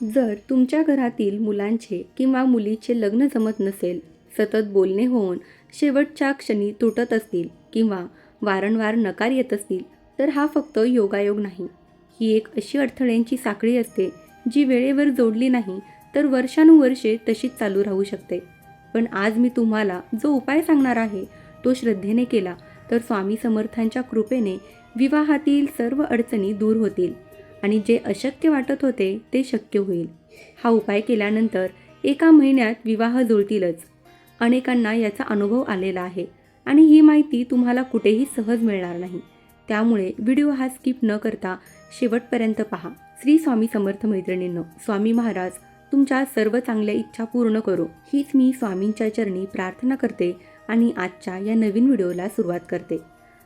जर तुमच्या घरातील मुलांचे किंवा मुलीचे लग्न जमत नसेल, सतत बोलणे होऊन शेवटच्या क्षणी तुटत असतील किंवा वारंवार नकार येत असतील, तर हा फक्त योगायोग नाही. ही एक अशी अडथळ्यांची साखळी असते जी वेळेवर जोडली नाही तर वर्षानुवर्षे तशीच चालू राहू शकते. पण आज मी तुम्हाला जो उपाय सांगणार आहे तो श्रद्धेने केला तर स्वामी समर्थांच्या कृपेने विवाहातील सर्व अडचणी दूर होतील आणि जे अशक्य वाटत होते ते शक्य होईल. हा उपाय केल्यानंतर एका महिन्यात विवाह जुळतीलच. अनेकांना याचा अनुभव आलेला आहे आणि ही माहिती तुम्हाला कुठेही सहज मिळणार नाही. त्यामुळे व्हिडिओ हा स्किप न करता शेवटपर्यंत पहा. श्री स्वामी समर्थ मैत्रिणींनो, स्वामी महाराज तुमच्या सर्व चांगल्या इच्छा पूर्ण करो हीच मी स्वामींच्या चरणी प्रार्थना करते आणि आजच्या या नवीन व्हिडिओला सुरुवात करते.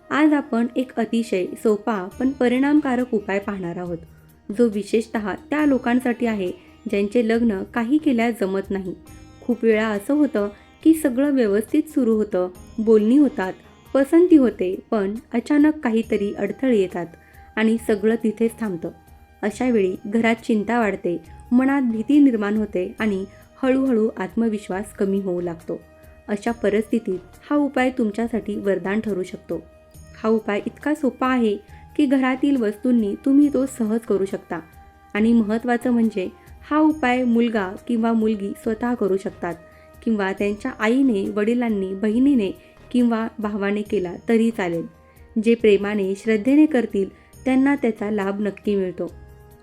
आज आपण एक अतिशय सोपा पण परिणामकारक उपाय पाहणार आहोत, जो विशेषतः त्या लोकांसाठी आहे ज्यांचे लग्न काही केल्यास जमत नाही. खूप वेळा असं होतं की सगळं व्यवस्थित सुरू होतं, बोलणी होतात, पसंती होते, पण अचानक काहीतरी अडथळे येतात आणि सगळं तिथेच थांबतं. अशावेळी घरात चिंता वाढते, मनात भीती निर्माण होते आणि हळूहळू आत्मविश्वास कमी होऊ लागतो. अशा परिस्थितीत हा उपाय तुमच्यासाठी वरदान ठरू शकतो. हा उपाय इतका सोपा आहे की घरातील वस्तूंनी तुम्ही तो सहज करू शकता आणि महत्त्वाचं म्हणजे हा उपाय मुलगा किंवा मुलगी स्वतः करू शकतात किंवा त्यांच्या आईने, वडिलांनी, बहिणीने किंवा भावाने केला तरी चालेल. जे प्रेमाने, श्रद्धेने करतील त्यांना त्याचा लाभ नक्की मिळतो.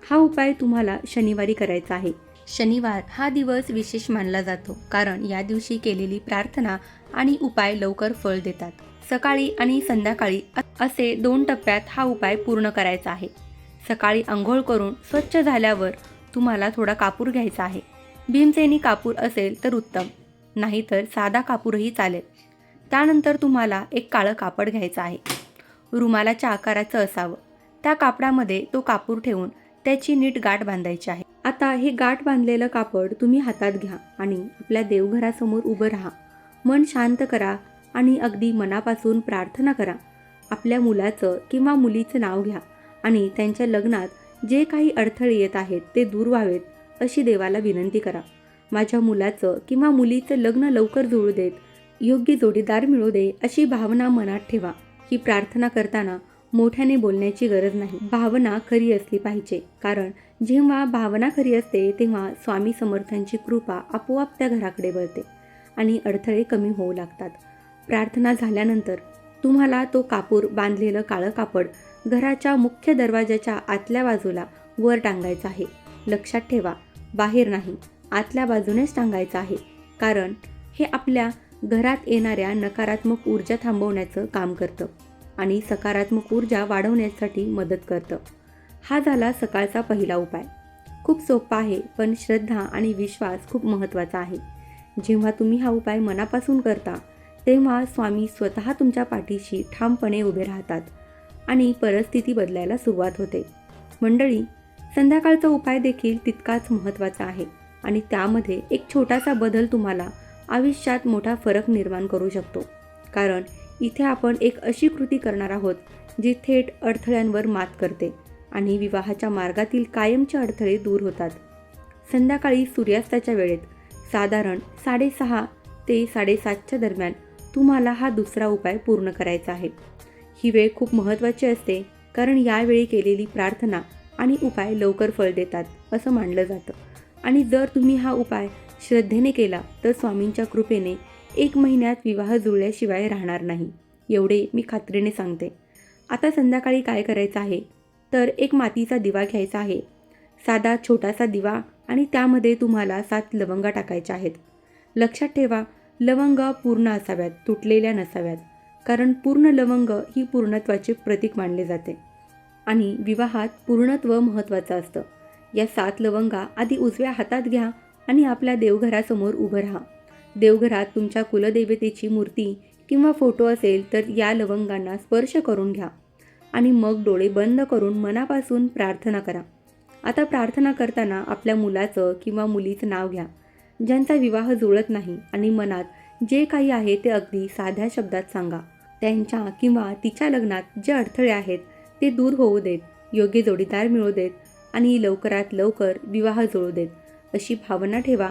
हा उपाय तुम्हाला शनिवारी करायचा आहे. शनिवार हा दिवस विशेष मानला जातो कारण या दिवशी केलेली प्रार्थना आणि उपाय लवकर फळ देतात. सकाळी आणि संध्याकाळी असे 2 टप्प्यात हा उपाय पूर्ण करायचा आहे. सकाळी अंघोळ करून स्वच्छ झाल्यावर तुम्हाला थोडा कापूर घ्यायचा आहे. भीमसेनी कापूर असेल तर उत्तम, नाहीतर साधा कापूरही चालेल. त्यानंतर तुम्हाला एक काळं कापड घ्यायचं आहे. रुमालाच्या आकाराचं असावं. त्या कापडामध्ये तो कापूर ठेवून त्याची नीट गाठ बांधायची आहे. आता हे गाठ बांधलेलं कापड तुम्ही हातात घ्या आणि आपल्या देवघरासमोर उभं राहा. मन शांत करा आणि अगदी मनापासून प्रार्थना करा. आपल्या मुलाचं किंवा मुलीचं नाव घ्या आणि त्यांच्या लग्नात जे काही अडथळे येत आहेत ते दूर व्हावेत अशी देवाला विनंती करा. माझ्या मुलाचं किंवा मुलीचं लग्न लवकर जुळू देत, योग्य जोडीदार मिळू दे अशी भावना मनात ठेवा. ही प्रार्थना करताना मोठ्याने बोलण्याची गरज नाही. भावना खरी असली पाहिजे, कारण जेव्हा भावना खरी असते तेव्हा स्वामी समर्थांची कृपा आपोआप त्या घराकडे वळते आणि अडथळे कमी होऊ लागतात. प्रार्थना झाल्यानंतर तुम्हाला तो कापूर बांधलेलं काळं कापड घराच्या मुख्य दरवाजाच्या आतल्या बाजूला वर टांगायचं आहे. लक्षात ठेवा, बाहेर नाही, आतल्या बाजूनेच टांगायचं आहे, कारण हे आपल्या घरात येणाऱ्या नकारात्मक ऊर्जा थांबवण्याचं काम करतं आणि सकारात्मक ऊर्जा वाढवण्यासाठी मदत करतं. हा झाला सकाळचा पहिला उपाय. खूप सोपा आहे, पण श्रद्धा आणि विश्वास खूप महत्त्वाचा आहे. जेव्हा तुम्ही हा उपाय मनापासून करता तेव्हा स्वामी स्वतः तुमच्या पाठीशी ठामपणे उभे राहतात आणि परिस्थिती बदलायला सुरुवात होते. मंडळी, संध्याकाळचा उपाय देखील तितकाच महत्त्वाचा आहे आणि त्यामध्ये एक छोटासा बदल तुम्हाला आयुष्यात मोठा फरक निर्माण करू शकतो. कारण इथे आपण एक अशी कृती करणार आहोत जी थेट अडथळ्यांवर मात करते आणि विवाहाच्या मार्गातील कायमचे अडथळे दूर होतात. संध्याकाळी सूर्यास्ताच्या वेळेत साधारण 6:30 ते 7:30च्या दरम्यान तुम्हाला हा दुसरा उपाय पूर्ण करायचा आहे. ही वेळ खूप महत्त्वाची असते कारण यावेळी केलेली प्रार्थना आणि उपाय लवकर फळ देतात असं मानलं जातं आणि जर तुम्ही हा उपाय श्रद्धेने केला तर स्वामींच्या कृपेने 1 महिन्यात विवाह जुळल्याशिवाय राहणार नाही, एवढे मी खात्रीने सांगते. आता संध्याकाळी काय करायचं आहे तर एक मातीचा दिवा घ्यायचा आहे. साधा छोटासा दिवा आणि त्यामध्ये तुम्हाला 7 लवंगा टाकायच्या आहेत. लक्षात ठेवा, लवंग पूर्ण असाव्यात, तुटलेल्या नसाव्यात, कारण पूर्ण लवंग ही पूर्णत्वाचे प्रतीक मानले जाते आणि विवाहात पूर्णत्व महत्त्वाचं असतं. या 7 लवंगा आधी उजव्या हातात घ्या आणि आपल्या देवघरासमोर उभं राहा. देवघरात तुमच्या कुलदेवतेची मूर्ती किंवा फोटो असेल तर या लवंगांना स्पर्श करून घ्या आणि मग डोळे बंद करून मनापासून प्रार्थना करा. आता प्रार्थना करताना आपल्या मुलाचं किंवा मुलीचं नाव घ्या ज्यांचा विवाह जुळत नाही आणि मनात जे काही आहे ते अगदी साध्या शब्दात सांगा. त्यांच्या किंवा तिच्या लग्नात जे अडथळे आहेत ते दूर होऊ देत, योग्य जोडीदार मिळू देत आणि लवकरात लवकर विवाह जुळू देत अशी भावना ठेवा.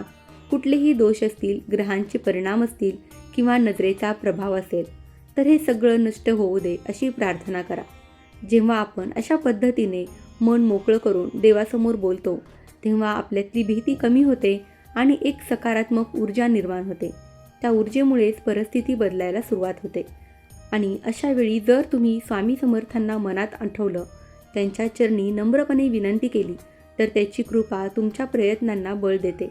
कुठलेही दोष असतील, ग्रहांचे परिणाम असतील किंवा नजरेचा प्रभाव असेल तर हे सगळं नष्ट होऊ दे अशी प्रार्थना करा. जेव्हा आपण अशा पद्धतीने मन मोकळं करून देवासमोर बोलतो तेव्हा आपल्यातली भीती कमी होते आणि एक सकारात्मक ऊर्जा निर्माण होते. त्या ऊर्जेमुळेच परिस्थिती बदलायला सुरुवात होते. आणि अशा वेळी जर तुम्ही स्वामी समर्थांना मनात आठवलं, त्यांच्या चरणी नम्रपणे विनंती केली तर त्याची कृपा तुमच्या प्रयत्नांना बळ देते.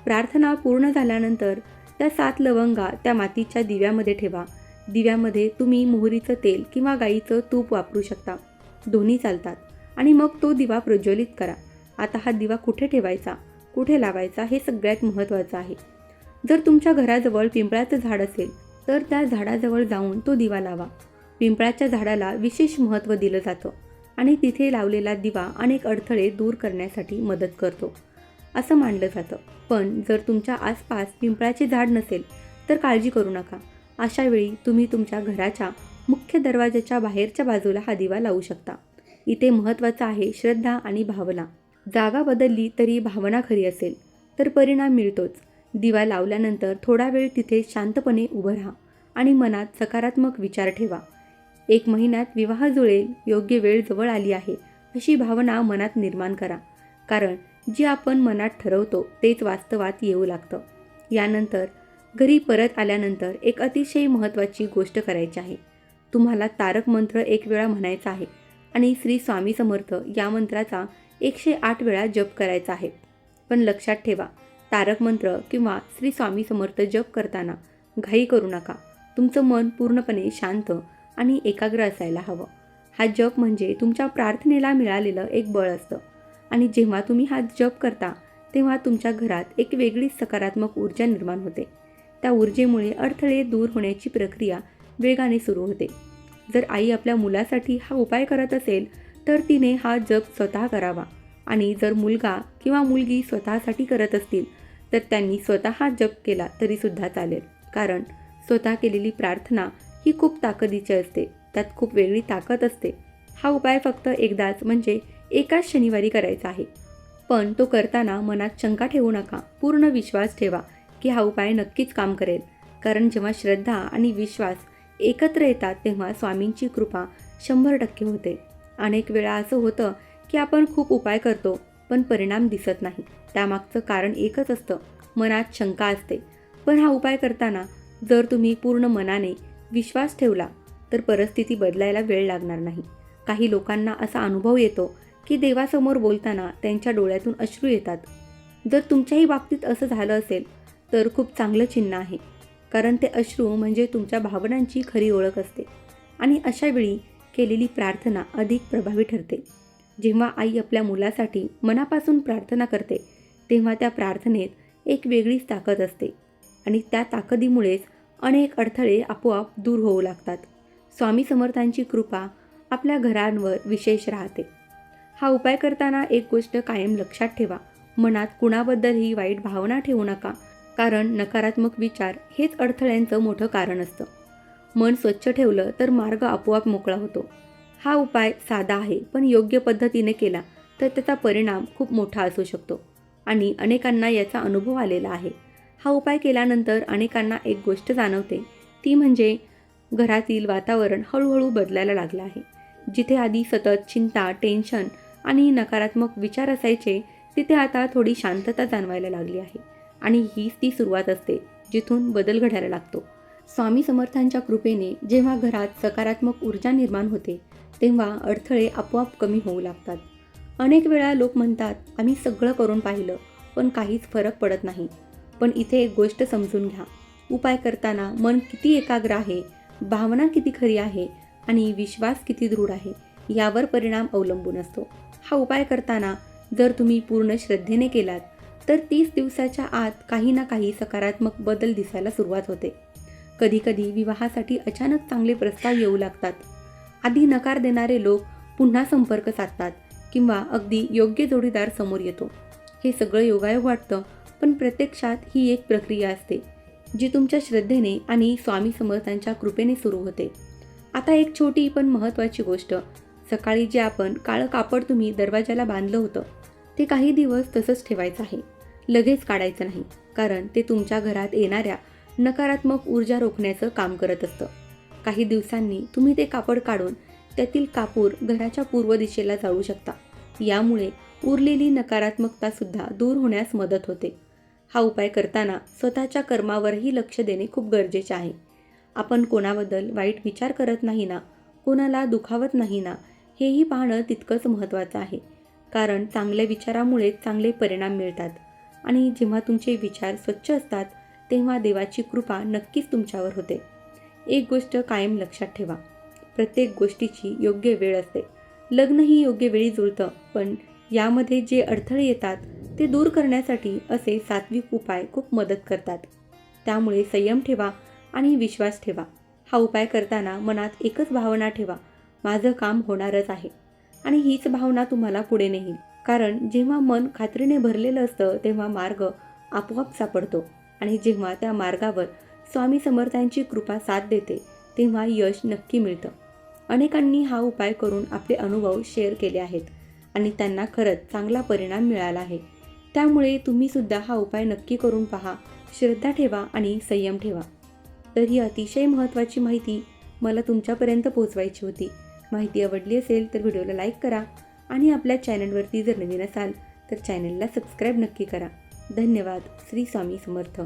प्रार्थना पूर्ण झाल्यानंतर त्या 7 लवंगा त्या मातीच्या दिव्यामध्ये ठेवा. दिव्यामध्ये तुम्ही मोहरीचं तेल किंवा गाईचं तूप वापरू शकता, दोन्ही चालतात. आणि मग तो दिवा प्रज्वलित करा. आता हा दिवा कुठे ठेवायचा, कुठे लावायचा हे सगळ्यात महत्त्वाचं आहे. जर तुमच्या घराजवळ पिंपळाचं झाड असेल तर त्या झाडाजवळ जाऊन तो दिवा लावा. पिंपळाच्या झाडाला विशेष महत्त्व दिलं जातं आणि तिथे लावलेला दिवा अनेक अडथळे दूर करण्यासाठी मदत करतो असं मानलं जातं. पण जर तुमच्या आसपास पिंपळाचे झाड नसेल तर काळजी करू नका. अशा वेळी तुम्ही तुमच्या घराच्या मुख्य दरवाजाच्या बाहेरच्या बाजूला हा दिवा लावू शकता. इथे महत्त्वाचं आहे श्रद्धा आणि भावना. जागा बदलली तरी भावना खरी असेल तर परिणाम मिळतोच. दिवा लावल्यानंतर थोडा वेळ तिथे शांतपणे उभं राहा आणि मनात सकारात्मक विचार ठेवा. 1 महिन्यात विवाह जुळेल, योग्य वेळ जवळ आली आहे अशी भावना मनात निर्माण करा. कारण जे आपण मनात ठरवतो तेच वास्तवात येऊ लागतं. यानंतर घरी परत आल्यानंतर एक अतिशय महत्त्वाची गोष्ट करायची आहे. तुम्हाला तारक मंत्र 1 वेळा म्हणायचा आहे आणि श्री स्वामी समर्थ या मंत्राचा 108 वेळा जप करायचा आहे. पण लक्षात ठेवा, तारक मंत्र किंवा श्री स्वामी समर्थ जप करताना घाई करू नका. तुमचं मन पूर्णपणे शांत आणि एकाग्र असायला हवं. हा जप म्हणजे तुमच्या प्रार्थनेला मिळालेलं एक बळ असतं आणि जेव्हा तुम्ही हा जप करता तेव्हा तुमच्या घरात एक वेगळीच सकारात्मक ऊर्जा निर्माण होते. त्या ऊर्जेमुळे अडथळे दूर होण्याची प्रक्रिया वेगाने सुरू होते. जर आई आपल्या मुलासाठी हा उपाय करत असेल तर तिने हा जप स्वतः करावा आणि जर मुलगा किंवा मुलगी स्वतःसाठी करत असतील तर त्यांनी स्वतः हा जप केला तरीसुद्धा चालेल. कारण स्वतः केलेली प्रार्थना ही खूप ताकदीची असते, त्यात खूप वेगळी ताकद असते. हा उपाय फक्त एकदाच म्हणजे एकाच शनिवारी करायचा आहे. पण तो करताना मनात शंका ठेवू नका. पूर्ण विश्वास ठेवा की हा उपाय नक्कीच काम करेल. कारण जेव्हा श्रद्धा आणि विश्वास एकत्र येतात तेव्हा स्वामींची कृपा 100% होते. अनेक वेळा असं होतं की आपण खूप उपाय करतो पण परिणाम दिसत नाही. त्यामागचं कारण एकच असतं, मनात शंका असते. पण हा उपाय करताना जर तुम्ही पूर्ण मनाने विश्वास ठेवला तर परिस्थिती बदलायला वेळ लागणार नाही. काही लोकांना असा अनुभव येतो की देवासमोर बोलताना त्यांच्या डोळ्यातून अश्रू येतात. जर तुमच्याही बाबतीत असं झालं असेल तर खूप चांगलं चिन्ह आहे. कारण ते अश्रू म्हणजे तुमच्या भावनांची खरी ओळख असते आणि अशा वेळी केलेली प्रार्थना अधिक प्रभावी ठरते. जेव्हा आई आपल्या मुलासाठी मनापासून प्रार्थना करते तेव्हा त्या प्रार्थनेत एक वेगळीच ताकद असते आणि त्या ताकदीमुळेच अनेक अडथळे आपोआप दूर होऊ लागतात. स्वामी समर्थांची कृपा आपल्या घरांवर विशेष राहते. हा उपाय करताना एक गोष्ट कायम लक्षात ठेवा, मनात कुणाबद्दलही वाईट भावना ठेवू नका. कारण नकारात्मक विचार हेच अडथळ्यांचं मोठं कारण असतं. मन स्वच्छ ठेवलं तर मार्ग आपोआप मोकळा होतो. हा उपाय साधा आहे पण योग्य पद्धतीने केला तर त्याचा परिणाम खूप मोठा असू शकतो आणि अनेकांना याचा अनुभव आलेला आहे. हा उपाय केल्यानंतर अनेकांना एक गोष्ट जाणवते, ती म्हणजे घरातील वातावरण हळूहळू बदलायला लागलं आहे. जिथे आधी सतत चिंता, टेन्शन आणि नकारात्मक विचार असायचे तिथे आता थोडी शांतता जाणवायला लागली आहे आणि हीच ती सुरुवात असते जिथून बदल घडायला लागतो. स्वामी समर्थांच्या कृपेने जेव्हा घरात सकारात्मक ऊर्जा निर्माण होते तेव्हा अडथळे आपोआप कमी होऊ लागतात. अनेक वेळा लोक म्हणतात, आम्ही सगळं करून पाहिलं पण काहीच फरक पडत नाही. पण इथे एक गोष्ट समजून घ्या, उपाय करताना मन किती एकाग्र आहे, भावना किती खरी आहे आणि विश्वास किती दृढ आहे यावर परिणाम अवलंबून असतो. हा उपाय करताना जर तुम्ही पूर्ण श्रद्धेने केलात तर 30 दिवसाच्या आत काही ना काही सकारात्मक बदल दिसायला सुरुवात होते. कधीकधी विवाहासाठी अचानक चांगले प्रस्ताव येऊ लागतात. आधी नकार देणारे लोक पुन्हा संपर्क साधतात किंवा अगदी योग्य जोडीदार समोर येतो. हे सगळं योगायोग वाटतं पण प्रत्यक्षात ही एक प्रक्रिया असते जी तुमच्या श्रद्धेने आणि स्वामी समर्थांच्या कृपेने सुरू होते. आता एक छोटी पण महत्त्वाची गोष्ट, सकाळी जे आपण काळं कापड तुम्ही दरवाजाला बांधलं होतं ते काही दिवस तसंच ठेवायचं आहे. लगेच काढायचं नाही, कारण ते तुमच्या घरात येणाऱ्या नकारात्मक ऊर्जा रोखण्याचं काम करत असतं. काही दिवसांनी तुम्ही ते कापड काढून त्यातील कापूर घराच्या पूर्व दिशेला जाळू शकता. यामुळे उरलेली नकारात्मकतासुद्धा दूर होण्यास मदत होते. हा उपाय करताना स्वतःच्या कर्मावरही लक्ष देणे खूप गरजेचे आहे. आपण कोणाबद्दल वाईट विचार करत नाही ना, कोणाला दुखावत नाही ना, हेही पाहणं तितकंच महत्त्वाचं आहे. कारण चांगल्या विचारामुळेच चांगले परिणाम मिळतात आणि जेव्हा तुमचे विचार स्वच्छ असतात तेव्हा देवाची कृपा नक्कीच तुमच्यावर होते. एक गोष्ट कायम लक्षात ठेवा, प्रत्येक गोष्टीची योग्य वेळ असते. लग्नही योग्य वेळी जुळतं, पण यामध्ये जे अडथळे येतात ते दूर करण्यासाठी असे सात्विक उपाय खूप मदत करतात. त्यामुळे संयम ठेवा आणि विश्वास ठेवा. हा उपाय करताना मनात एकच भावना ठेवा, माझं काम होणारच आहे. आणि हीच भावना तुम्हाला पुढे नेईल. कारण जेव्हा मन खात्रीने भरलेलं असतं तेव्हा मार्ग आपोआप सापडतो आणि जेव्हा त्या मार्गावर स्वामी समर्थांची कृपा साथ देते तेव्हा यश नक्की मिळतं. अनेकांनी हा उपाय करून आपले अनुभव शेअर केले आहेत आणि त्यांना खरंच चांगला परिणाम मिळाला आहे. त्यामुळे तुम्ही सुद्धा हा उपाय नक्की करून पहा. श्रद्धा ठेवा आणि संयम ठेवा. तर ही अतिशय महत्त्वाची माहिती मला तुमच्यापर्यंत पोहोचवायची होती. माहिती आवडली असेल तर व्हिडिओला लाईक करा आणि आपल्या चॅनलवरती जर नवीन असाल तर चॅनलला सबस्क्राईब नक्की करा. धन्यवाद. श्री स्वामी समर्थ.